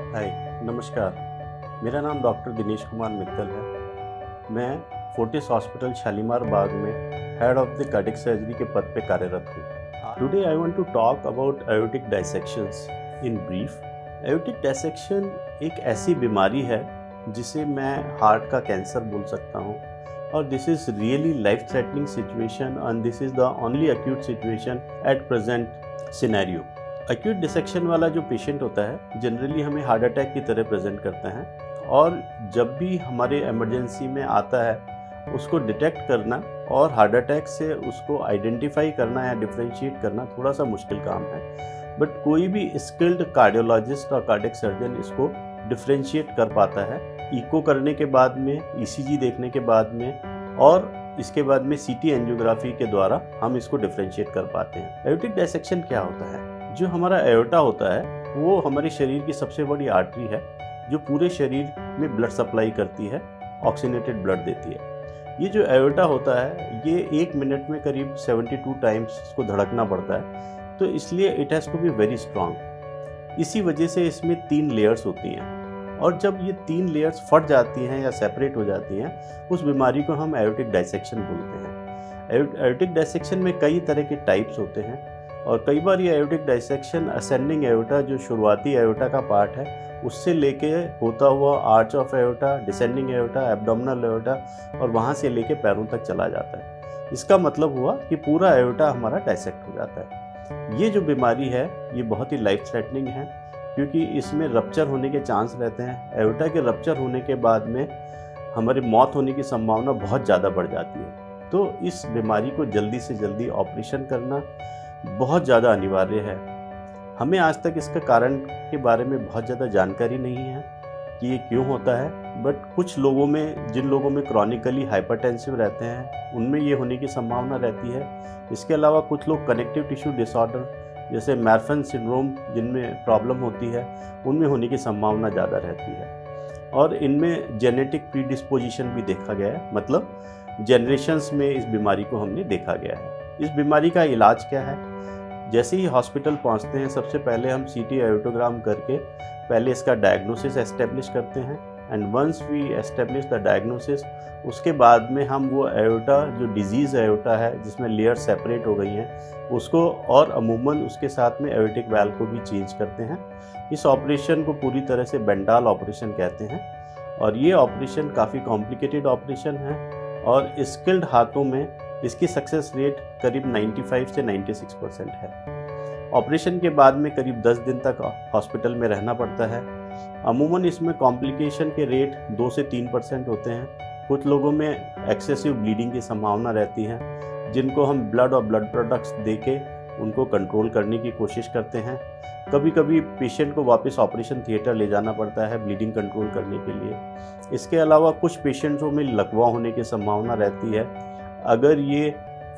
हाय, नमस्कार। मेरा नाम डॉक्टर दिनेश कुमार मित्तल है। मैं फोर्टिस हॉस्पिटल शालीमार बाग में head of the cardiac surgery के पद पे कार्यरत हूँ। Today I want to talk about aortic dissections in brief. Aortic dissection एक ऐसी बीमारी है जिसे मैं हार्ट का कैंसर बोल सकता हूँ, और this is really life threatening situation and this is the only acute situation at present scenario. Acute dissection वाला जो पेशेंट होता है जनरली हमें हार्ट अटैक की तरह प्रेजेंट करता है, और जब भी हमारे इमरजेंसी में आता है उसको डिटेक्ट करना और हार्ट अटैक से उसको आइडेंटिफाई करना या डिफरेंशिएट करना थोड़ा सा मुश्किल काम है। बट कोई भी स्किल्ड कार्डियोलॉजिस्ट और कार्डियक सर्जन इसको डिफरेंशिएट कर पाता है इको करने के बाद में, ईसीजी देखने के बाद में, और इसके बाद में सीटी एंजियोग्राफी के द्वारा हम इसको डिफरेंशिएट कर पाते हैं। एओर्टिक डायसेक्शन क्या होता है? जो हमारा एओर्टा होता है वो हमारे शरीर की सबसे बड़ी आर्टरी है जो पूरे शरीर में ब्लड सप्लाई करती है, ऑक्सीनेटेड ब्लड देती है। ये जो एओर्टा होता है ये 1 मिनट में करीब 72 टाइम्स इसको धड़कना पड़ता है, तो इसलिए it has to be very strong. इसी वजह से इसमें 3 लेयर्स होती हैं, और जब ये 3 लेयर्स फट जाती हैं या सेपरेट हो जाती हैं उस बीमारी को हम एओर्टिक डायसेक्शन बोलते हैं। एओर्टिक डायसेक्शन में कई तरह के टाइप्स होते हैं, और कई बार ये एओर्टिक डायसेक्शन असेंडिंग एओर्टा जो शुरुआती एओर्टा का पार्ट है उससे लेके होता हुआ arch of aorta, descending aorta, abdominal aorta, और वहाँ से लेके पैरों तक चला जाता है। इसका मतलब हुआ कि पूरा एओर्टा हमारा डायसेक्ट हो जाता है। ये जो बीमारी है ये बहुत ही लाइफ थ्रेटनिंग है, क्योंकि इसमें रप्चर होने के चांस रहते हैं। एओर्टा के रप्चर होने के बाद में हमारी मौत होने की संभावना बहुत ज़्यादा बढ़ जाती है। तो इस बीमारी को जल्दी से जल्दी ऑपरेशन करना बहुत ज़्यादा अनिवार्य है। हमें आज तक इसका कारण के बारे में बहुत ज़्यादा जानकारी नहीं है कि ये क्यों होता है, बट कुछ लोगों में, जिन लोगों में क्रॉनिकली हाइपरटेंसिव रहते हैं, उनमें ये होने की संभावना रहती है। इसके अलावा कुछ लोग कनेक्टिव टिश्यू डिसऑर्डर जैसे मैरफन सिंड्रोम जिनमें प्रॉब्लम होती है उनमें होने की संभावना ज़्यादा रहती है, और इनमें जेनेटिक प्रीडिस्पोजिशन भी देखा गया है, मतलब जनरेशन्स में इस बीमारी को हमने देखा गया है। इस बीमारी का इलाज क्या है? जैसे ही हॉस्पिटल पहुंचते हैं सबसे पहले हम सीटी एओर्टोग्राम करके पहले इसका डायग्नोसिस एस्टेब्लिश करते हैं, and once we establish the diagnosis उसके बाद में हम वो एओर्टा जो डिजीज़ एओर्टा है जिसमें लेयर सेपरेट हो गई हैं उसको, और अमूमन उसके साथ में एओर्टिक वाल्व को भी चेंज करते हैं। इस ऑपरेशन को पूरी तरह से बेंडाल ऑपरेशन कहते हैं, और ये ऑपरेशन काफ़ी कॉम्प्लिकेटेड ऑपरेशन है, और स्किल्ड हाथों में इसकी सक्सेस रेट करीब 95 से 96% है। ऑपरेशन के बाद में करीब 10 दिन तक हॉस्पिटल में रहना पड़ता है। अमूमन इसमें कॉम्प्लिकेशन के रेट 2 से 3% होते हैं। कुछ लोगों में एक्सेसिव ब्लीडिंग की संभावना रहती है, जिनको हम ब्लड और ब्लड प्रोडक्ट्स देके उनको कंट्रोल करने की कोशिश करते हैं। कभी कभी पेशेंट को वापस ऑपरेशन थिएटर ले जाना पड़ता है ब्लीडिंग कंट्रोल करने के लिए। इसके अलावा कुछ पेशेंट्सों में लकवा होने की संभावना रहती है। अगर ये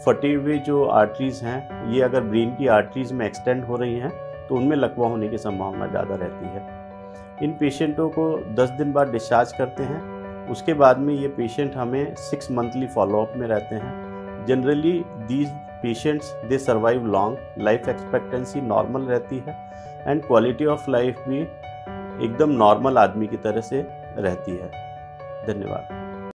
फटे हुए जो आर्टरीज़ हैं ये अगर ब्रेन की आर्टरीज़ में एक्सटेंड हो रही हैं तो उनमें लकवा होने की संभावना ज़्यादा रहती है। इन पेशेंटों को 10 दिन बाद डिस्चार्ज करते हैं। उसके बाद में ये पेशेंट हमें 6 मंथली फॉलोअप में रहते हैं। Generally these patients they survive long, life expectancy normal रहती है, एंड क्वालिटी ऑफ लाइफ भी एकदम नॉर्मल आदमी की तरह से रहती है। धन्यवाद।